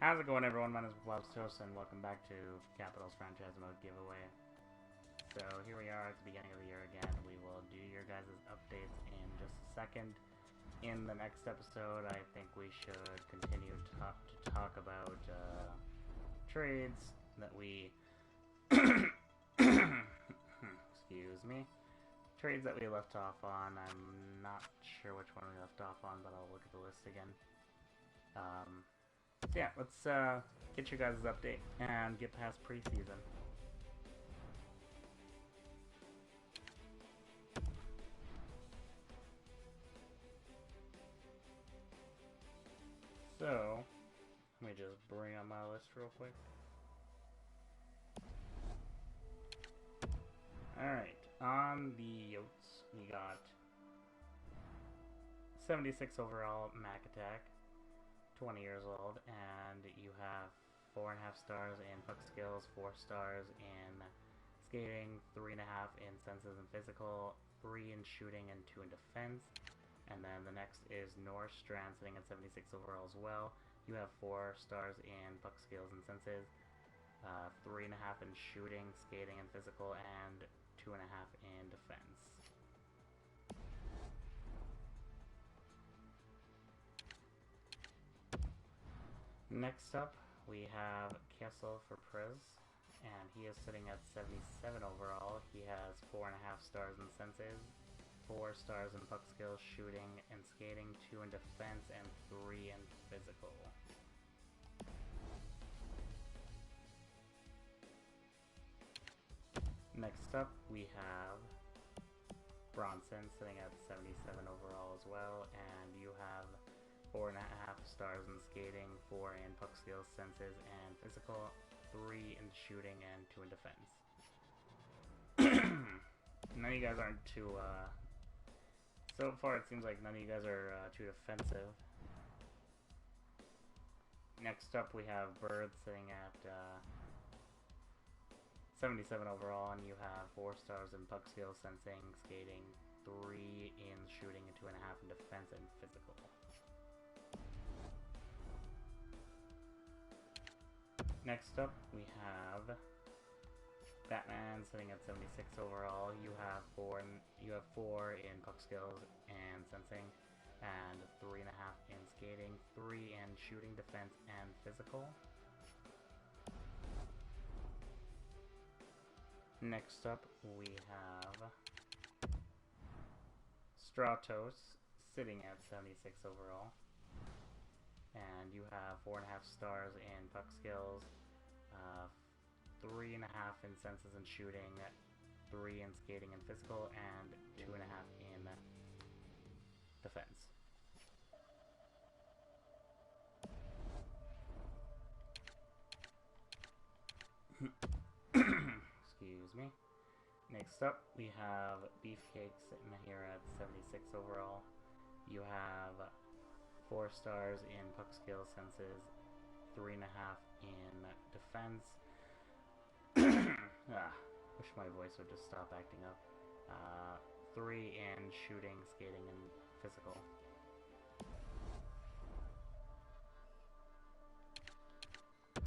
How's it going, everyone? My name is Blobstos, and welcome back to Capitals Franchise Mode Giveaway. So here we are at the beginning of the year again. We will do your guys' updates in just a second. In the next episode, I think we should continue to talk about trades that we excuse me, trades that we left off on. I'm not sure which one we left off on, but I'll look at the list again. So yeah, let's get your guys' update and get past preseason. So, let me just bring up my list real quick. Alright, on the Yotes, we got 76 overall Mac Attack, 20 years old, and you have 4.5 stars in puck skills, 4 stars in skating, 3.5 in senses and physical, 3 in shooting, and 2 in defense. And then the next is Norris Strand, sitting at 76 overall as well. You have 4 stars in puck skills and senses, 3.5 in shooting, skating, and physical, and 2.5 in defense. Next up, we have Kessel for Prez, and he is sitting at 77 overall. He has 4.5 stars in senses, 4 stars in puck skills, shooting, and skating, 2 in defense, and 3 in physical. Next up, we have Bronson sitting at 77 overall as well, and you have 4.5 stars in skating, 4 in puck skills, senses, and physical, 3 in shooting, and 2 in defense. None of you guys aren't too, so far it seems like none of you guys are too defensive. Next up, we have Bird sitting at 77 overall, and you have 4 stars in puck skills, sensing, skating, 3 in shooting, and 2.5 in defense and physical. Next up, we have Batman sitting at 76 overall. You have 4 in puck skills and sensing, and 3.5 in skating, 3 in shooting, defense, and physical. Next up, we have Stratos sitting at 76 overall, and you have 4.5 stars in puck skills, 3.5 in senses and shooting, 3 in skating and physical, and 2.5 in defense. Excuse me. Next up, we have Beefcake sitting here at 76 overall. You have 4 stars in puck skills, senses, 3.5 in defense. Wish my voice would just stop acting up. 3 in shooting, skating, and physical.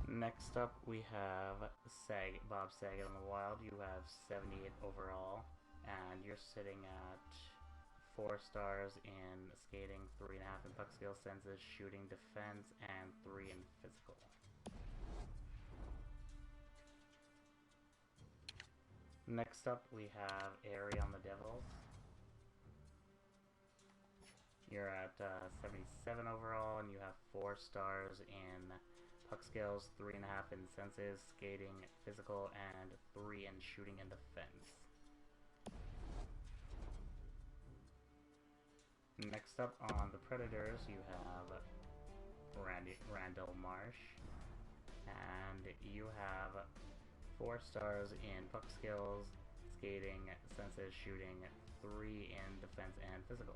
Next up, we have Bob Saget in the Wild. You have 78 overall, and you're sitting at 4 stars in skating, 3.5 in puck skills, senses, shooting, defense, and 3 in physical. Next up, we have Airy on the Devils. You're at 77 overall, and you have 4 stars in puck skills, 3.5 in senses, skating, physical, and 3 in shooting and defense. Next up on the Predators, you have Randall Marsh, and you have 4 stars in puck skills, skating, senses, shooting, 3 in defense and physical.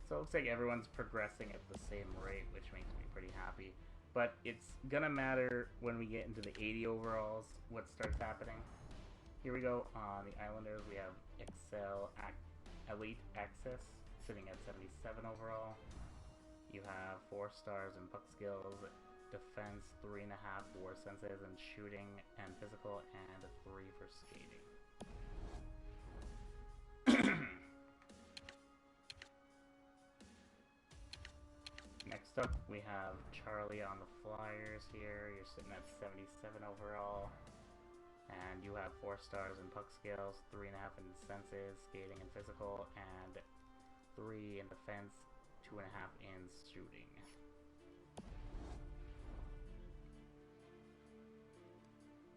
So it looks like everyone's progressing at the same rate, which makes me pretty happy. But it's gonna matter when we get into the 80 overalls, what starts happening. Here we go. On the Islanders, we have Elite Access sitting at 77 overall. You have 4 stars in puck skills, defense, 3.5 war senses and shooting and physical, and 3 for skating. Next up, we have Charlie on the Flyers here. You're sitting at 77 overall. And you have 4 stars in puck skills, 3.5 in senses, skating and physical, and 3 in defense, 2.5 in shooting.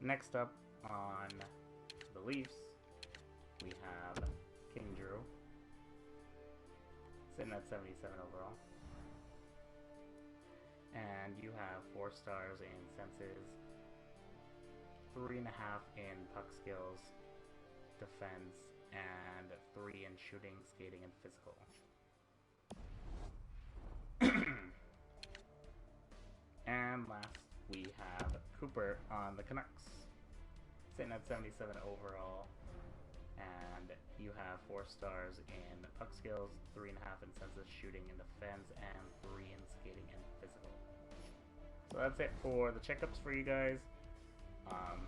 Next up on the Leafs, we have King Drew, sitting at 77 overall. And you have 4 stars in senses, 3.5 in puck skills, defense, and 3 in shooting, skating, and physical. And last, we have Cooper on the Canucks, sitting at 77 overall. And you have 4 stars in puck skills, 3.5 in senses, shooting, and defense, and 3 in skating and physical. So that's it for the checkups for you guys. I'm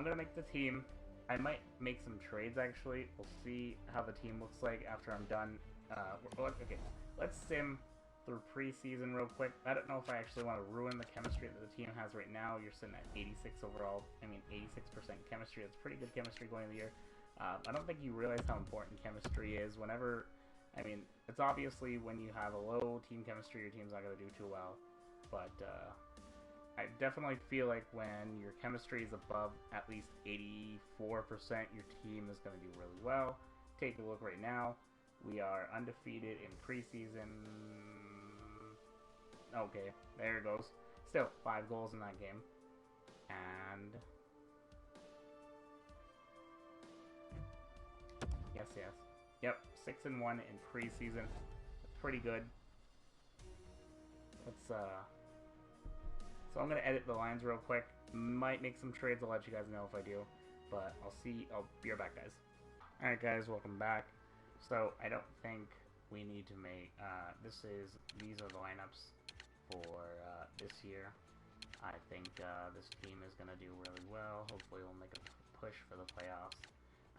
gonna make the team. I might make some trades actually. We'll see how the team looks like after I'm done. Okay, let's sim through preseason real quick. I don't know if I actually want to ruin the chemistry that the team has right now. You're sitting at 86 overall. I mean, 86% chemistry. That's pretty good chemistry going into the year. I don't think you realize how important chemistry is. I mean, it's obviously when you have a low team chemistry, your team's not going to do too well. But I definitely feel like when your chemistry is above at least 84%, your team is going to do really well. Take a look right now. We are undefeated in preseason. Okay, there it goes. Still, 5 goals in that game. And yes. Yep, 6-1 in preseason. Pretty good. So I'm gonna edit the lines real quick. Might make some trades. I'll let you guys know if I do. But I'll be right back, guys. Alright, guys, welcome back. So I don't think we need to make these are the lineups for this year. I think this team is gonna do really well. Hopefully we'll make a push for the playoffs.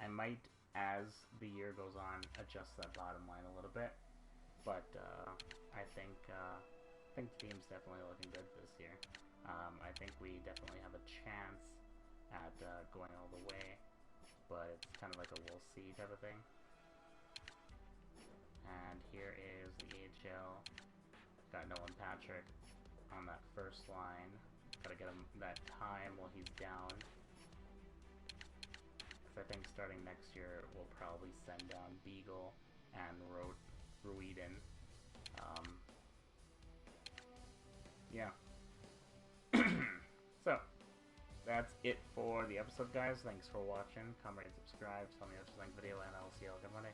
I might, as the year goes on, adjust that bottom line a little bit, but I think the team's definitely looking good this year. I think we definitely have a chance at going all the way, but it's kind of like a we'll see type of thing. And here is the AHL. Got Nolan Patrick on that first line. Gotta get him that time while he's down. I think starting next year, we'll probably send down Beagle and Ruiden. Yeah. So, that's it for the episode, guys. Thanks for watching. Comment, rate, subscribe. Tell me what you think of the video, and I'll see you all again Monday.